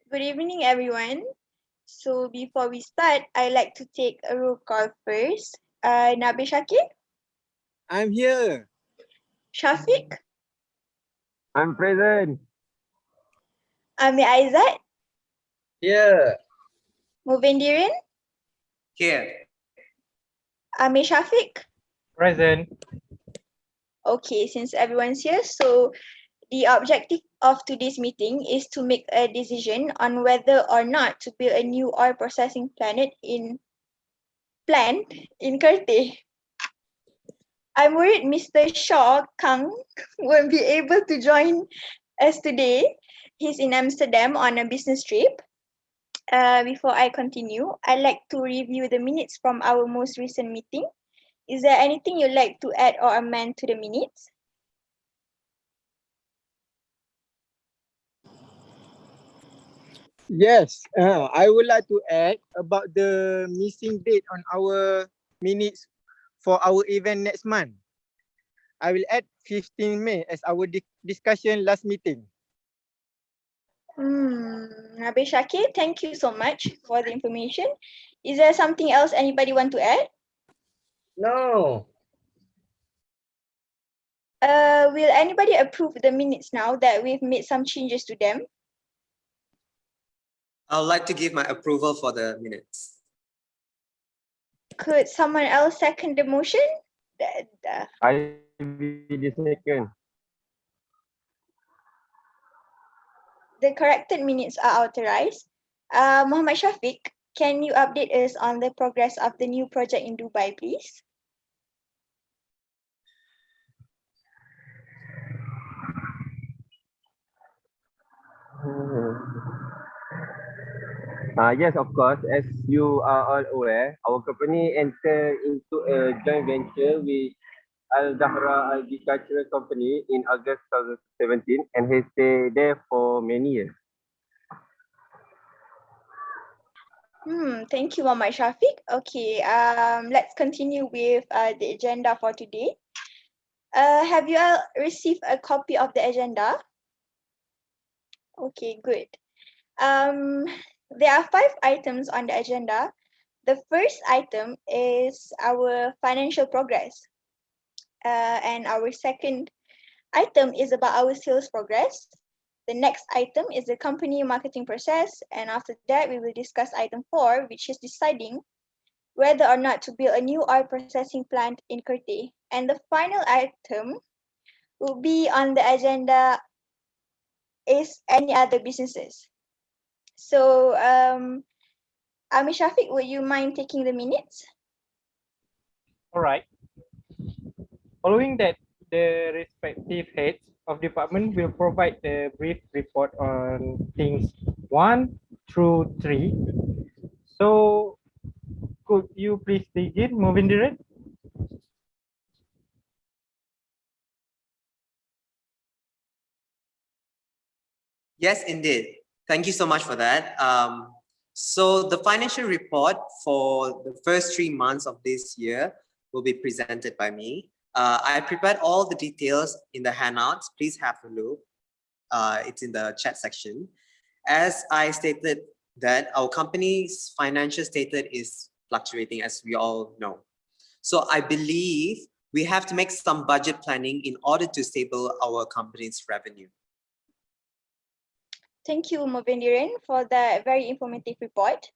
Good evening, everyone. So before we start, I like to take a roll call first. Nabil Shakir, I'm here. Shafiq, I'm present. Amir Aizat, Here. Movendirin, Here. Amir Shafiq. Present. Okay, since everyone's here, so the objective of today's meeting is to make a decision on whether or not to build a new oil processing plant in Kerteh. I'm worried Mr. Shaw Kang won't be able to join us today. He's in Amsterdam on a business trip. Before I continue, I'd like to review the minutes from our most recent meeting. Is there anything you'd like to add or amend to the minutes? Yes, I would like to add about the missing date on our minutes for our event next month. I will add 15 May as our discussion last meeting. Nabil Shakir, thank you so much for the information. Is there something else anybody want to add? No. Will anybody approve the minutes now that we've made some changes to them? I would like to give my approval for the minutes. Could someone else second the motion? I will the second. The corrected minutes are authorized. Muhammad Shafiq, can you update us on the progress of the new project in Dubai, please? Yes, of course. As you are all aware, our company entered into a joint venture with Al Dahra Agricultural Company in August 2017 and has stayed there for many years. Thank you, Muhammad Shafiq. Okay, let's continue with the agenda for today. Have you all received a copy of the agenda? Okay, good. There are 5 items on the agenda. The first item is our financial progress. And our second item is about our sales progress. The next item is the company marketing process. And after that, we will discuss item 4, which is deciding whether or not to build a new oil processing plant in Kerteh. And the final item will be on the agenda is any other businesses. So, Amir Shafiq, would you mind taking the minutes? All right. Following that, the respective heads of department will provide the brief report on things 1 through 3. So, could you please begin, Movindiran? Yes, indeed. Thank you so much for that. So the financial report for the first 3 months of this year will be presented by me. I prepared all the details in the handouts. Please have a look. It's in the chat section. As I stated that our company's financial status is fluctuating, as we all know. So I believe we have to make some budget planning in order to stable our company's revenue. Thank you, Movindiran, for that very informative report.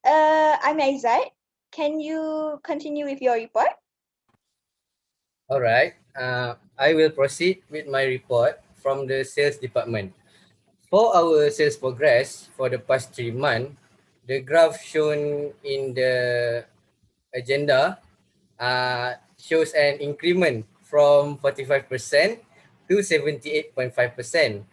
I'm Aizat. Can you continue with your report? All right. I will proceed with my report from the sales department. For our sales progress for the past 3 months, the graph shown in the agenda shows an increment from 45% to 78.5%.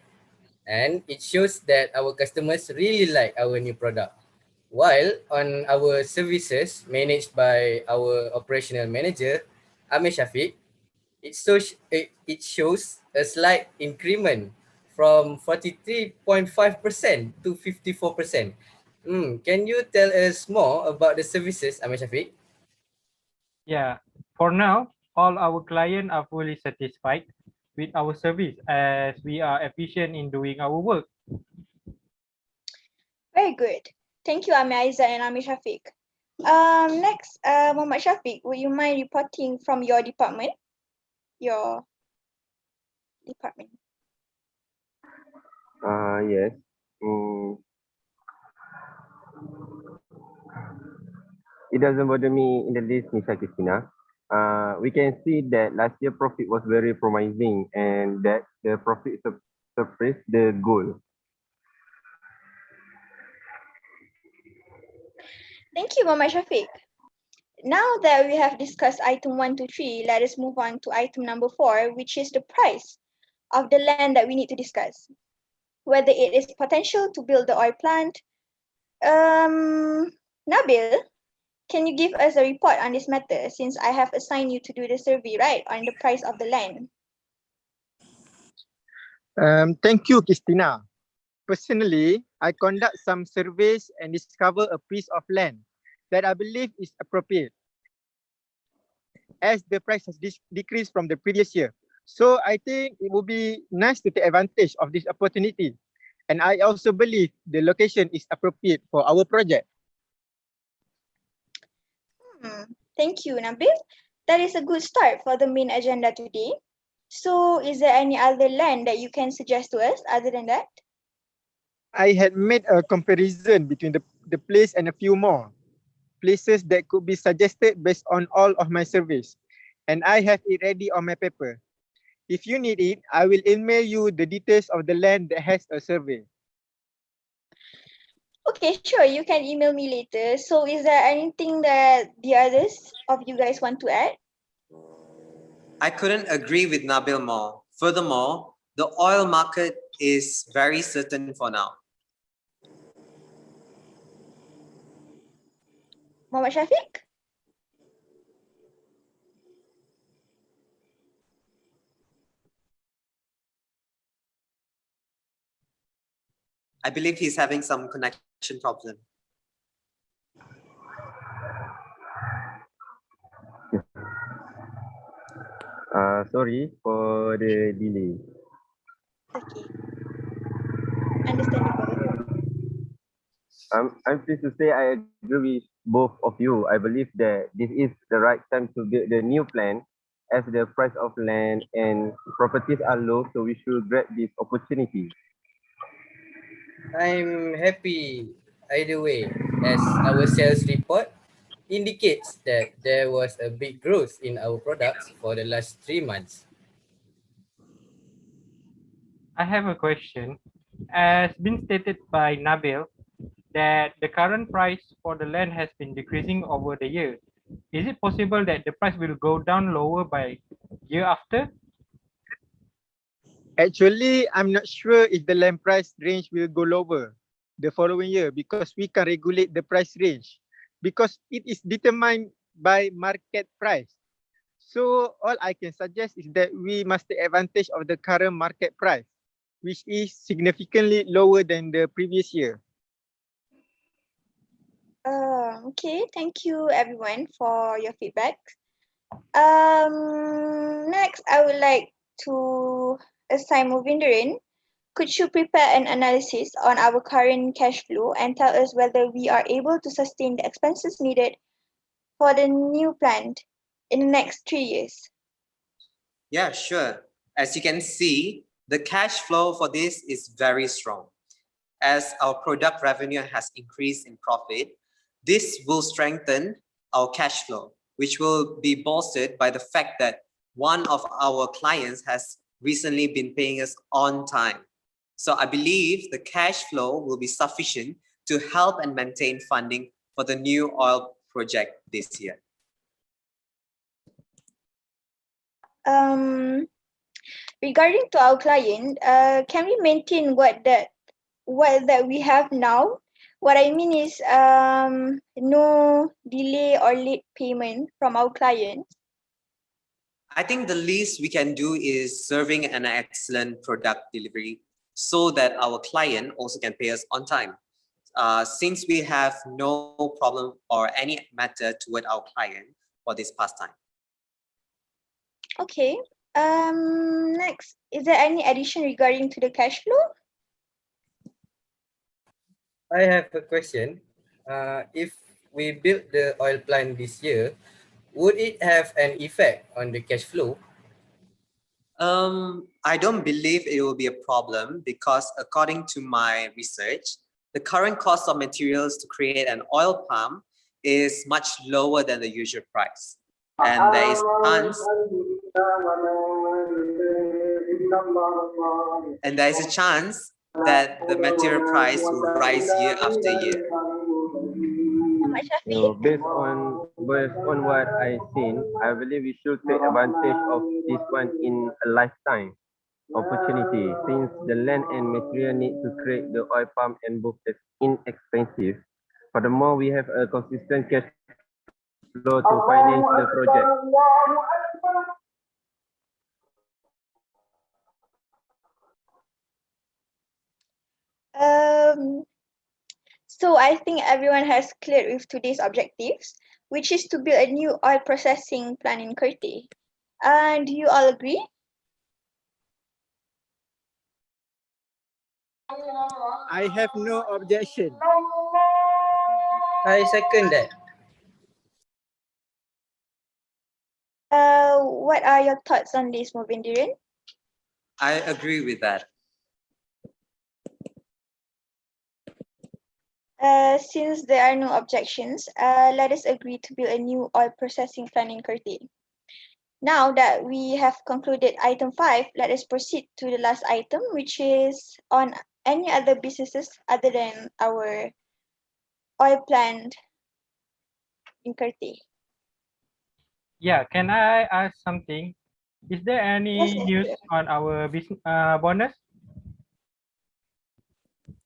And it shows that our customers really like our new product. While on our services managed by our operational manager, Amir Shafiq, it shows a slight increment from 43.5% to 54%. Can you tell us more about the services, Amir Shafiq? Yeah, for now, all our clients are fully satisfied with our service as we are efficient in doing our work. Very good. Thank you, Amir Aizat and Amir Shafiq. Next, Muhammad Shafiq, would you mind reporting from your department? Your department. Yes. Mm, it doesn't bother me in the least, Nisha Christina. We can see that last year profit was very promising and that the profit surpassed the goal. Thank you, Muhammad Shafiq. Now that we have discussed item 1 to 3, let us move on to item number 4, which is the price of the land that we need to discuss. Whether it is potential to build the oil plant. Nabil, can you give us a report on this matter since I have assigned you to do the survey, right, on the price of the land? Thank you, Christina. Personally, I conduct some surveys and discover a piece of land that I believe is appropriate as the price has decreased from the previous year. So I think it would be nice to take advantage of this opportunity. And I also believe the location is appropriate for our project. Thank you, Nabil. That is a good start for the main agenda today. So is there any other land that you can suggest to us other than that? I had made a comparison between the place and a few more places that could be suggested based on all of my surveys. And I have it ready on my paper. If you need it, I will email you the details of the land that has a survey. Okay, sure. You can email me later. So is there anything that the others of you guys want to add? I couldn't agree with Nabil more. Furthermore, the oil market is very certain for now. Muhammad Shafiq? I believe he's having some connection problem. Sorry for the delay. Okay. Understandable. I'm pleased to say I agree with both of you. I believe that this is the right time to build the new plan as the price of land and properties are low, so we should grab this opportunity. I'm happy either way, as our sales report indicates that there was a big growth in our products for the last 3 months. I have a question. As been stated by Nabil, that the current price for the land has been decreasing over the year. Is it possible that the price will go down lower by year after? Actually, I'm not sure if the land price range will go lower the following year because we can regulate the price range because it is determined by market price. So all I can suggest is that we must take advantage of the current market price, which is significantly lower than the previous year. Okay, thank you everyone for your feedback. Next, I would like to assign Movindarin. Could you prepare an analysis on our current cash flow and tell us whether we are able to sustain the expenses needed for the new plant in the next 3 years? Yeah, sure. As you can see, the cash flow for this is very strong. As our product revenue has increased in profit, this will strengthen our cash flow, which will be bolstered by the fact that one of our clients has recently been paying us on time. So I believe the cash flow will be sufficient to help and maintain funding for the new oil project this year. Regarding to our client, can we maintain what that we have now? What I mean is no delay or late payment from our clients. I think the least we can do is serving an excellent product delivery so that our client also can pay us on time. Since we have no problem or any matter toward our client for this past time. Okay. Next, is there any addition regarding to the cash flow? I have a question. If we build the oil plant this year, would it have an effect on the cash flow? I don't believe it will be a problem because according to my research, the current cost of materials to create an oil palm is much lower than the usual price. And there is a chance that the material price will rise year after year. Muhammad Shafi? So based on what I seen, I believe we should take advantage of this one in a lifetime opportunity, since the land and material need to create the oil palm and both is inexpensive. Furthermore, we have a consistent cash flow to finance the project. Um, so I think everyone has cleared with today's objectives, which is to build a new oil processing plant in Kerteh. Do you all agree? I have no objection. I second that. What are your thoughts on this, Movindiran? I agree with that. Since there are no objections, let us agree to build a new oil processing plant in Kerteh. Now that we have concluded item 5, let us proceed to the last item, which is on any other businesses other than our oil plant in Kerteh. Yeah, can I ask something? Is there any Yes, news sure. on our business bonus?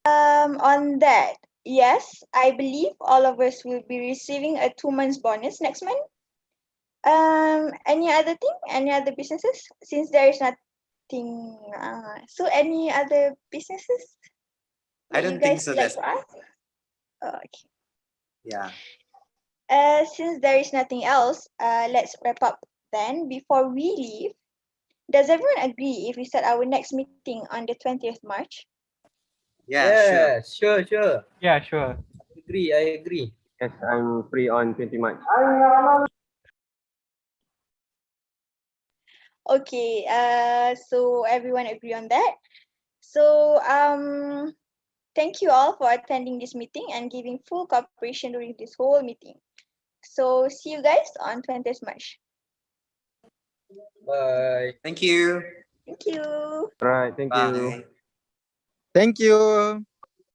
On that, yes, I believe all of us will be receiving a 2 months bonus next month. Any other thing? Any other businesses? Since there is nothing, so any other businesses I that you don't think guys so. would like That's to ask? Okay. yeah. Since there is nothing else, let's wrap up then. Before we leave, does everyone agree if we set our next meeting on the 20th March? Yeah, sure. Yeah, sure. Yeah, sure. I agree. Yes, I'm free on 20 March. Okay, so everyone agree on that. So thank you all for attending this meeting and giving full cooperation during this whole meeting. So see you guys on 20th March. Bye. Thank you. Thank you. Right, thank you. Bye. Thank you.